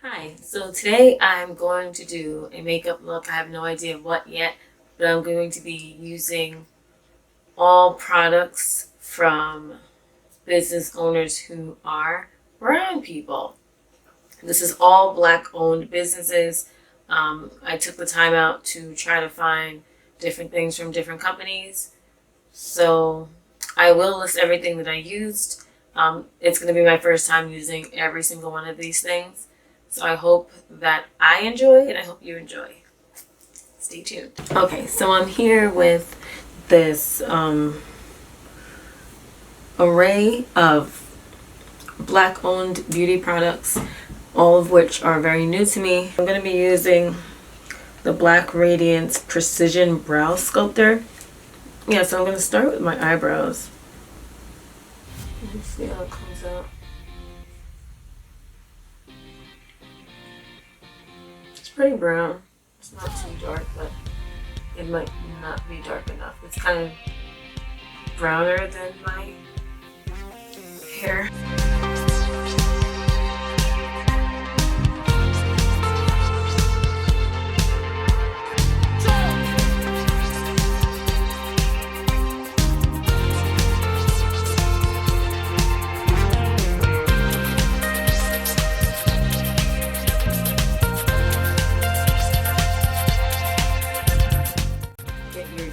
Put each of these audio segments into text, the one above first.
Hi, so today I'm going to do a makeup look. I have no idea what yet, but I'm going to be using all products from business owners who are brown people. This is all Black owned businesses. I took the time out to try to find different things from different companies. So I will list everything that I used. It's going to be my first time using every single one of these things. So I hope that I enjoy and I hope you enjoy. Stay tuned. Okay, so I'm here with this array of Black owned beauty products, all of which are very new to me. I'm going to be using the Black Radiance Precision Brow Sculptor. Yeah, so I'm going to start with my eyebrows. Let's see how it comes out. It's pretty brown. It's not too dark, but it might not be dark enough. It's kind of browner than my hair.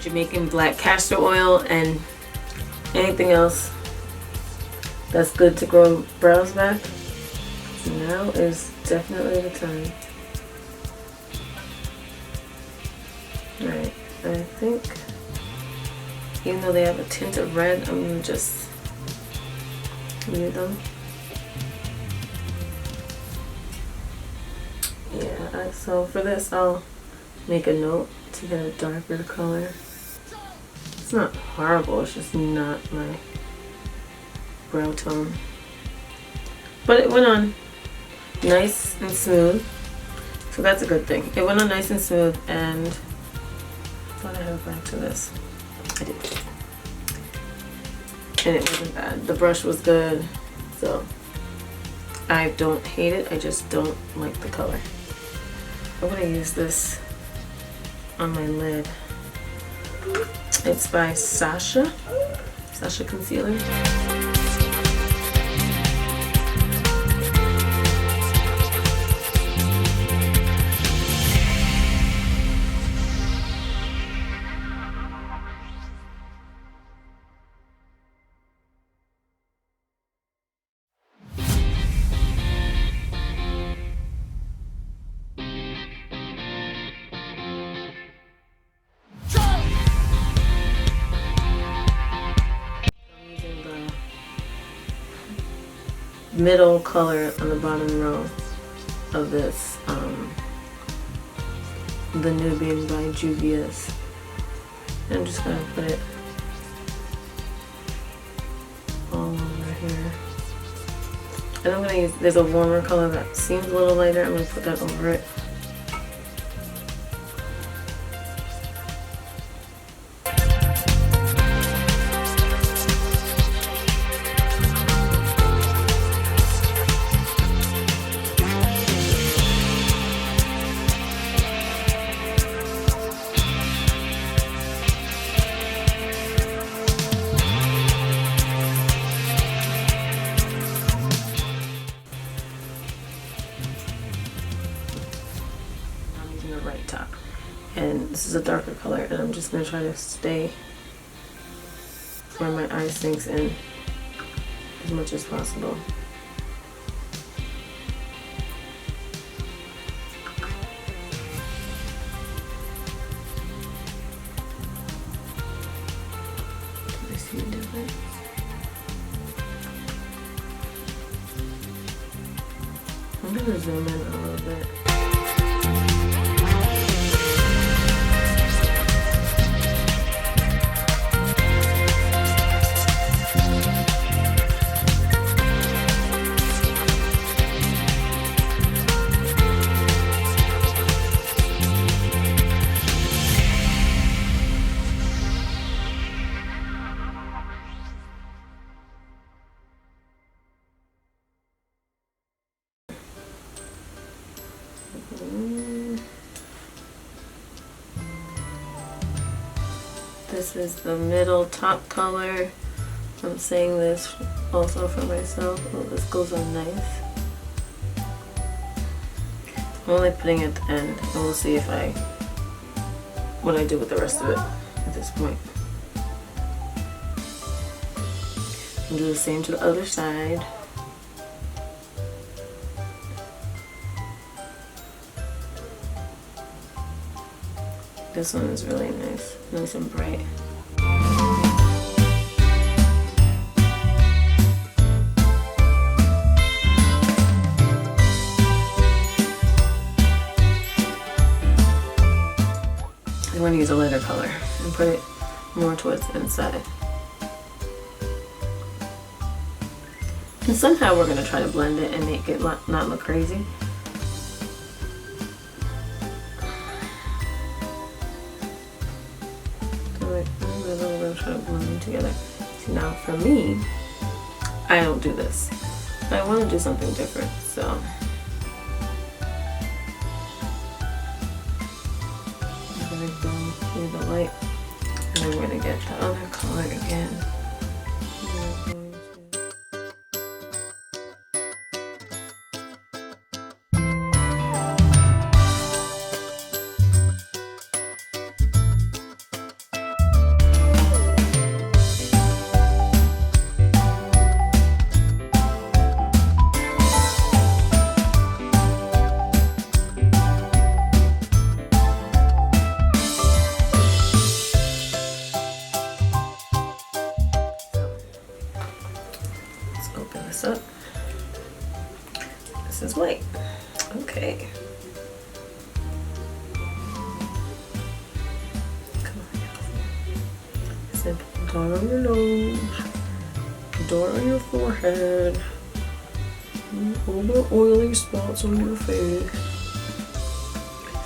Jamaican black castor oil and anything else that's good to grow brows back. Now is definitely the time. Alright, I think even though they have a tint of red, I'm going to just mute them. Yeah, so for this I'll make a note to get a darker color. It's not horrible, it's just not my brow tone. But it went on nice and smooth, so that's a good thing. It went on nice and smooth, and I thought I had back to this. I did. And it wasn't bad. The brush was good, so I don't hate it, I just don't like the color. I'm gonna use this on my lid. It's by Sacha Concealer. Middle color on the bottom row of this, the Nubian by Juvia's. I'm just gonna put it all over here. And I'm gonna use, there's a warmer color that seems a little lighter, I'm gonna put that over it. Right top, and this is a darker color, and I'm just going to try to stay where my eye sinks in as much as possible. Do I see a difference? I'm going to zoom in a little bit. This is the middle top color. I'm saying this also for myself. Oh, this goes on nice. I'm only putting it at the end, and we'll see if what I do with the rest of it at this point. And do the same to the other side. This one is really nice and bright. I'm going to use a lighter color and put it more towards the inside. And somehow we're going to try to blend it and make it not look crazy. We're going to try to blend them together. See, now for me, I don't do this. I want to do something different, so. The light, and I'm going to get the other color again. Up. This is white. Okay. Come on. I said dot on your nose, dot on your forehead, all the oily spots on your face.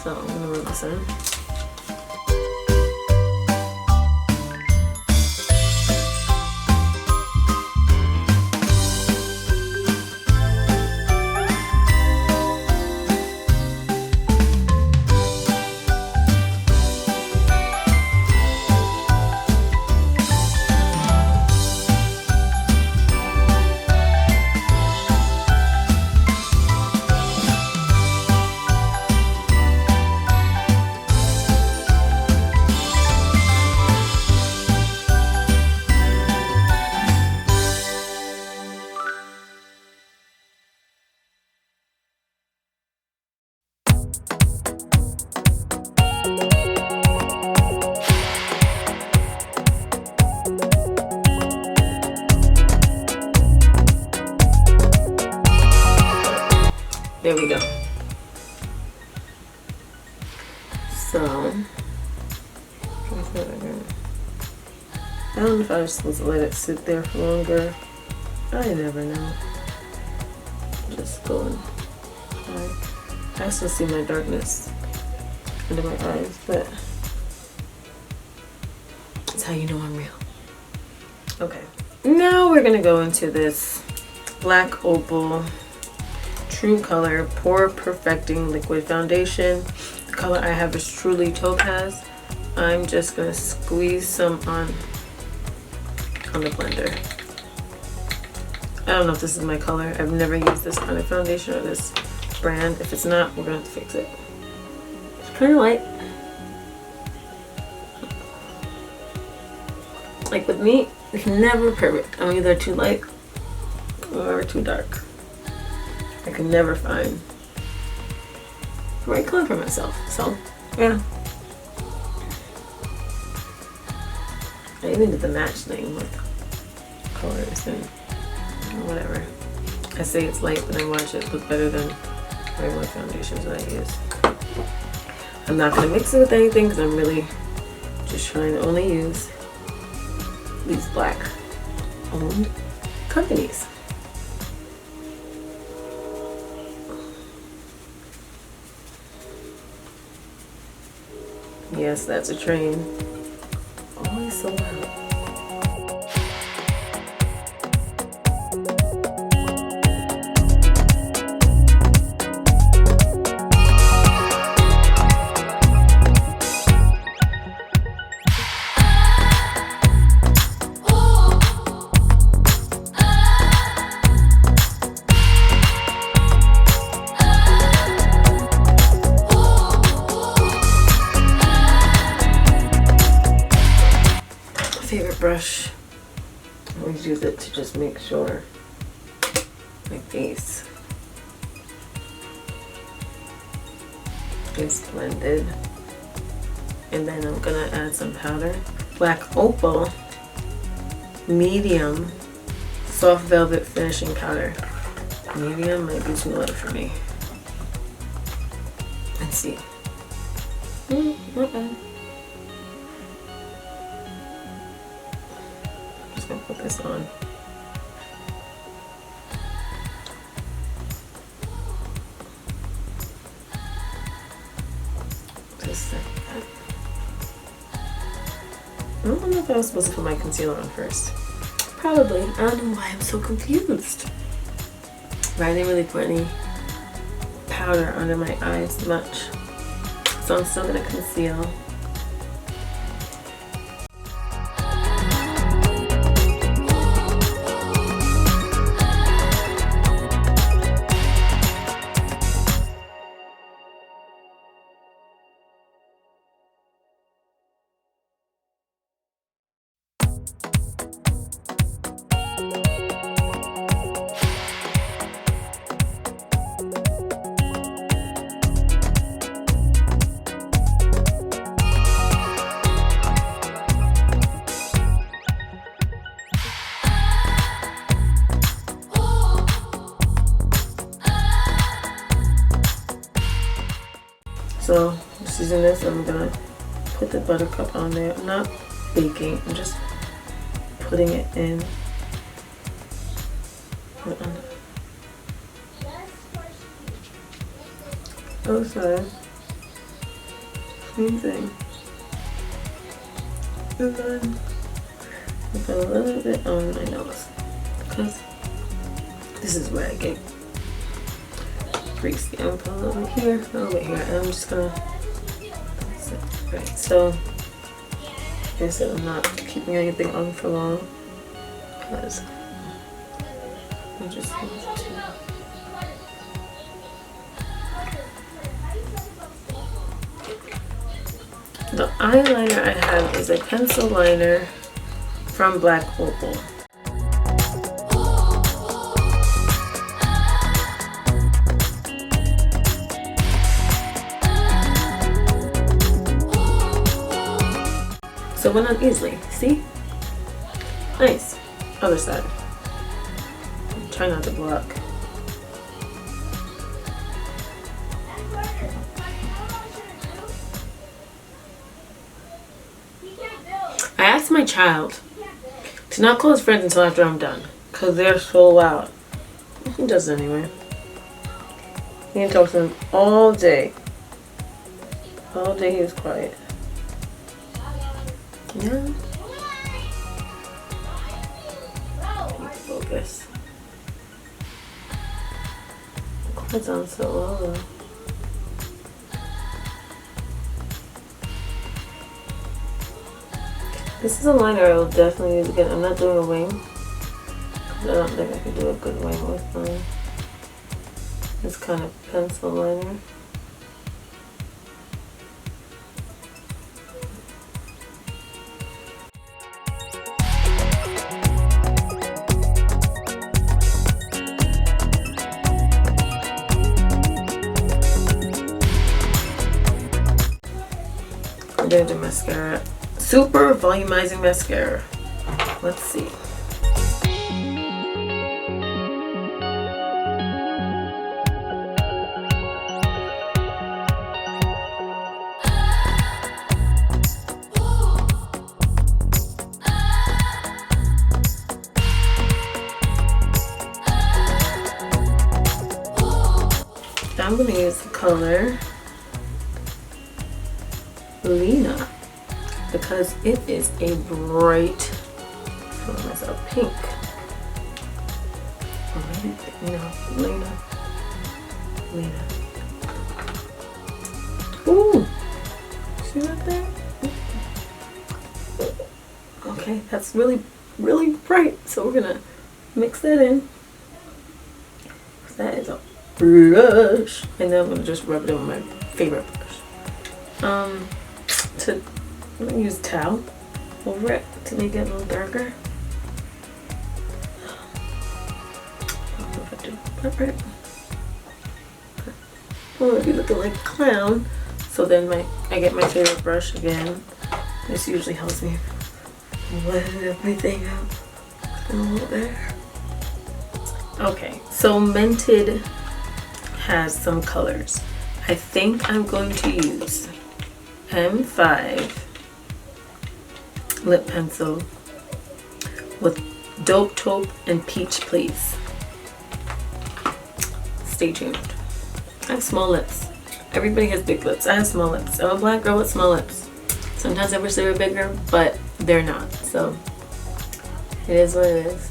So I'm gonna rub this in. There we go. So, I don't know if I was supposed to let it sit there for longer. I never know. Just going. I still see my darkness under my eyes, but that's how you know I'm real. Okay, now we're gonna go into this Black Opal True Color Pore Perfecting Liquid Foundation. The color I have is truly Topaz. I'm just gonna squeeze some on the blender. I don't know if this is my color. I've never used this kind of foundation or this brand. If it's not, we're gonna have to fix it. It's kind of light. Like with me, it's never perfect. I'm either too light or too dark. I can never find the right color for myself. So, yeah. I even did the match thing with colors and whatever. I say it's light, but I watch it look better than regular foundations that I use. I'm not going to mix it with anything because I'm really just trying to only use these black owned companies. Yes, that's a train. Always so loud. brush. I always use it to just make sure my face is blended. And then I'm gonna add some powder. Black Opal medium soft velvet finishing powder. Medium might be too light for me. Let's see. Not bad. I'm just gonna put this on. Just like that. I don't know if I was supposed to put my concealer on first. Probably. I don't know why I'm so confused. But I didn't really put any powder under my eyes much. So I'm still gonna conceal. So just using this, I'm gonna put the Buttercup on there. I'm not baking, I'm just putting it in. Other side, same thing. And then I put a little bit on my nose because this is where I get greasy. I'm gonna put a little bit here, a little bit here, and I'm just gonna. Right, so like I said, I'm not keeping anything on for long because I just need to. The eyeliner I have is a pencil liner from Black Opal. So it went on easily, see? Nice. Other side. Try not to block. I asked my child to not call his friends until after I'm done, because they're so loud. He does it anyway. He didn't talk to them all day. All day he was quiet. Yeah. Focus. It's on so low though. This is a liner I will definitely use again. I'm not doing a wing. I don't think I can do a good wing with mine. This kind of pencil liner. I'm gonna do mascara. Super volumizing mascara. Let's see. I'm gonna use the color Lena because it is a bright, I call myself pink. Oh, maybe, no, Lena. Ooh, see that there? Okay, that's really, really bright. So we're gonna mix that in. That is a brush, and then I'm gonna just rub it in with my favorite brush. I'm gonna use towel over it to make it a little darker. I don't know if I did that right. I'm gonna be looking like a clown. So then I get my favorite brush again. This usually helps me blend everything up a little there. Okay, so Mented has some colors. I think I'm going to use M5 lip pencil with Dope Taupe and Peach Please. Stay tuned. I have small lips. Everybody has big lips. I have small lips. I'm a black girl with small lips. Sometimes I wish they were bigger, but they're not. So it is what it is.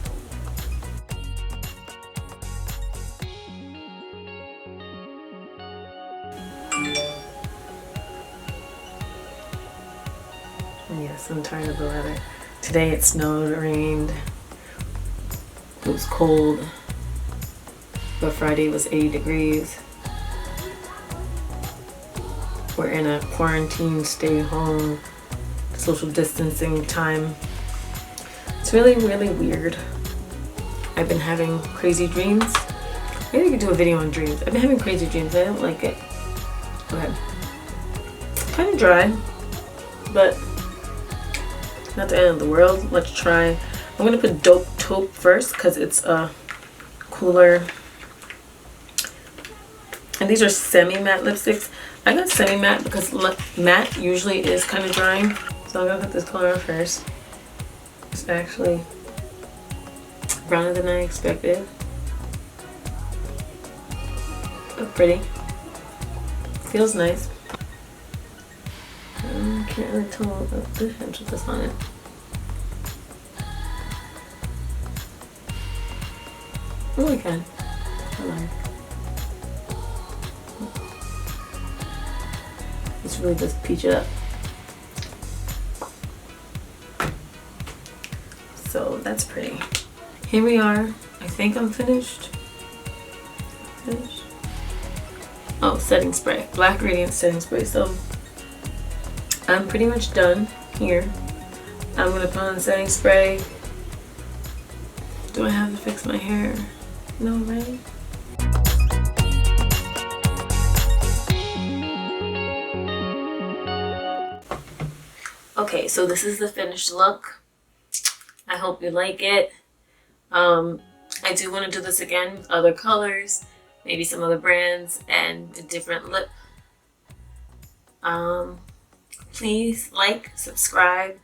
Yes, I'm tired of the weather. Today it snowed, rained, it was cold, but Friday was 80 degrees. We're in a quarantine, stay home, social distancing time. It's really, really weird. I've been having crazy dreams. Maybe I could do a video on dreams. I've been having crazy dreams. I don't like it. Okay. Kind of dry, but not the end of the world. Let's try. I'm gonna put Dope Taupe first because it's a cooler. And these are semi-matte lipsticks. I got semi-matte because matte usually is kind of drying. So I'm gonna put this color on first. It's actually browner than I expected. But pretty. Feels nice. Can't really tell what the difference with this on it. Oh, I can. I like. This really does peach it up. So that's pretty. Here we are. I think I'm finished. Oh, setting spray. Black Radiance setting spray. So I'm pretty much done here. I'm gonna put on setting spray. Do I have to fix my hair? No, right? Okay, so this is the finished look. I hope you like it. I do want to do this again with other colors, maybe some other brands, and a different lip. Please like, subscribe,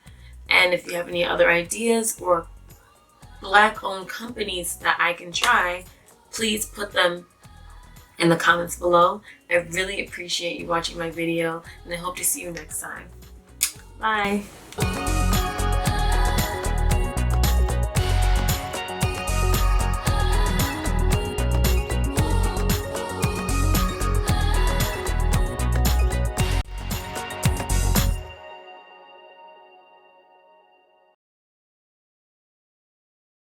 and if you have any other ideas or Black-owned companies that I can try, please put them in the comments below. I really appreciate you watching my video, and I hope to see you next time. Bye!